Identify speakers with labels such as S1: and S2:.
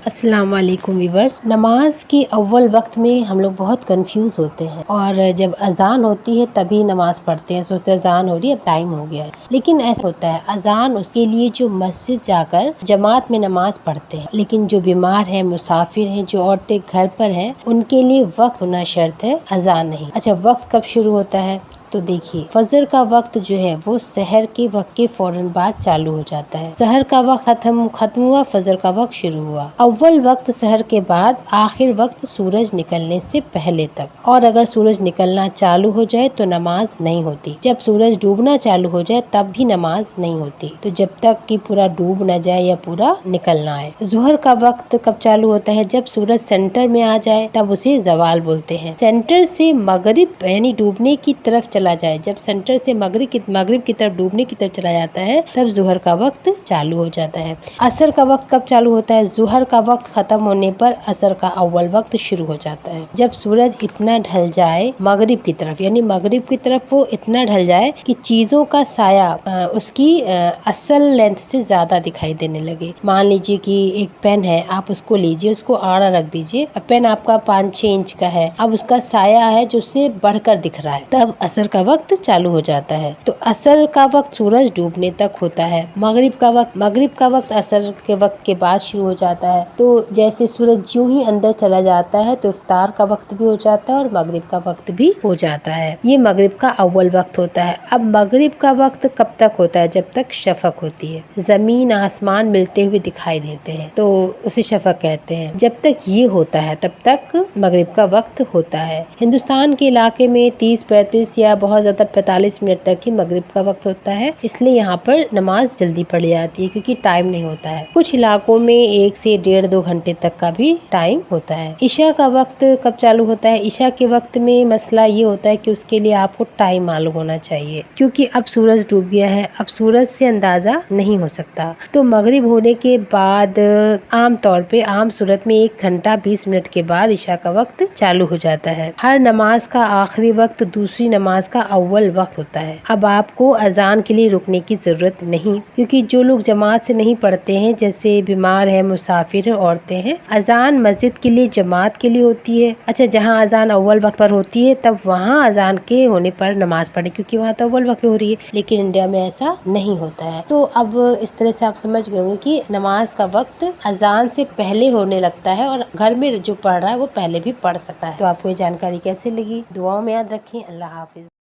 S1: السلام علیکم ویورز۔ نماز کے اول وقت میں ہم لوگ بہت کنفیوز ہوتے ہیں اور جب اذان ہوتی ہے تبھی نماز پڑھتے ہیں، سوچتے ہیں اذان ہو رہی ہے اب ٹائم ہو گیا ہے، لیکن ایسا ہوتا ہے اذان اس کے لیے جو مسجد جا کر جماعت میں نماز پڑھتے ہیں، لیکن جو بیمار ہیں، مسافر ہیں، جو عورتیں گھر پر ہیں، ان کے لیے وقت ہونا شرط ہے، اذان نہیں۔ اچھا، وقت کب شروع ہوتا ہے؟ تو دیکھیے، فجر کا وقت جو ہے وہ سحر کے وقت کے فوراً بعد چالو ہو جاتا ہے۔ سحر کا وقت ختم ہوا، فجر کا وقت شروع ہوا۔ اول وقت سحر کے بعد، آخر وقت سورج نکلنے سے پہلے تک، اور اگر سورج نکلنا چالو ہو جائے تو نماز نہیں ہوتی۔ جب سورج ڈوبنا چالو ہو جائے تب بھی نماز نہیں ہوتی، تو جب تک کہ پورا ڈوب نہ جائے یا پورا نکل نہ آئے۔ ظہر کا وقت کب چالو ہوتا ہے؟ جب سورج سینٹر میں آ جائے تب اسے زوال بولتے ہیں۔ سینٹر سے مغرب یعنی ڈوبنے کی طرف چلا جائے، جب سینٹر سے مغرب کی طرف ڈوبنے کی طرف چلا جاتا ہے تب ظہر کا وقت چالو ہو جاتا ہے۔ عصر کا وقت کب چالو ہوتا ہے؟ ظہر کا وقت ختم ہونے پر عصر کا اول وقت شروع ہو جاتا ہے، جب سورج اتنا ڈھل جائے مغرب کی طرف، یعنی مغرب کی طرف وہ اتنا ڈھل جائے کہ چیزوں کا سایہ اس کی اصل لینتھ سے زیادہ دکھائی دینے لگے۔ مان لیجیے کہ ایک پین ہے، آپ اس کو لیجیے، اس کو آڑا رکھ دیجیے، پین آپ کا 5-6 انچ کا ہے، اب اس کا سایہ ہے جو اس سے بڑھ کر دکھ رہا ہے، تب عصر کا وقت چالو ہو جاتا ہے۔ تو عصر کا وقت سورج ڈوبنے تک ہوتا ہے۔ مغرب کا وقت عصر کے وقت کے بعد شروع ہو جاتا ہے۔ تو جیسے سورج یوں ہی اندر چلا جاتا ہے تو افطار کا وقت بھی ہو جاتا ہے اور مغرب کا وقت بھی ہو جاتا ہے۔ یہ مغرب کا اول وقت ہوتا ہے۔ اب مغرب کا وقت کب تک ہوتا ہے؟ جب تک شفق ہوتی ہے، زمین آسمان ملتے ہوئے دکھائی دیتے ہیں تو اسے شفق کہتے ہیں۔ جب تک یہ ہوتا ہے تب تک مغرب کا وقت ہوتا ہے۔ ہندوستان کے علاقے میں 30-35 یا بہت زیادہ 45 منٹ تک ہی مغرب کا وقت ہوتا ہے، اس لیے یہاں پر نماز جلدی پڑھی جاتی ہے کیونکہ ٹائم نہیں ہوتا ہے۔ کچھ علاقوں میں 1 سے 1.5-2 گھنٹے تک کا بھی ٹائم ہوتا ہے۔ عشاء کا وقت کب چالو ہوتا ہے؟ عشاء کے وقت میں مسئلہ یہ ہوتا ہے کہ اس کے لیے آپ کو ٹائم معلوم ہونا چاہیے، کیونکہ اب سورج ڈوب گیا ہے، اب سورج سے اندازہ نہیں ہو سکتا۔ تو مغرب ہونے کے بعد عام طور پہ عام صورت میں 1 گھنٹہ 20 منٹ کے بعد عشاء کا وقت چالو ہو جاتا ہے۔ ہر نماز کا آخری وقت دوسری نماز کا اول وقت ہوتا ہے۔ اب آپ کو اذان کے لیے رکنے کی ضرورت نہیں، کیونکہ جو لوگ جماعت سے نہیں پڑھتے ہیں، جیسے بیمار ہیں، مسافر ہیں، عورتیں ہیں، اذان مسجد کے لیے جماعت کے لیے ہوتی ہے۔ اچھا، جہاں اذان اول وقت پر ہوتی ہے تب وہاں اذان کے ہونے پر نماز پڑھیں، کیونکہ وہاں تو اول وقت ہو رہی ہے، لیکن انڈیا میں ایسا نہیں ہوتا ہے۔ تو اب اس طرح سے آپ سمجھ گئے ہوں گے کہ نماز کا وقت اذان سے پہلے ہونے لگتا ہے اور گھر میں جو پڑھ رہا ہے وہ پہلے بھی پڑھ سکتا ہے۔ تو آپ کو یہ جانکاری کیسے لگی؟ دعاؤں میں یاد رکھیں۔ اللہ حافظ۔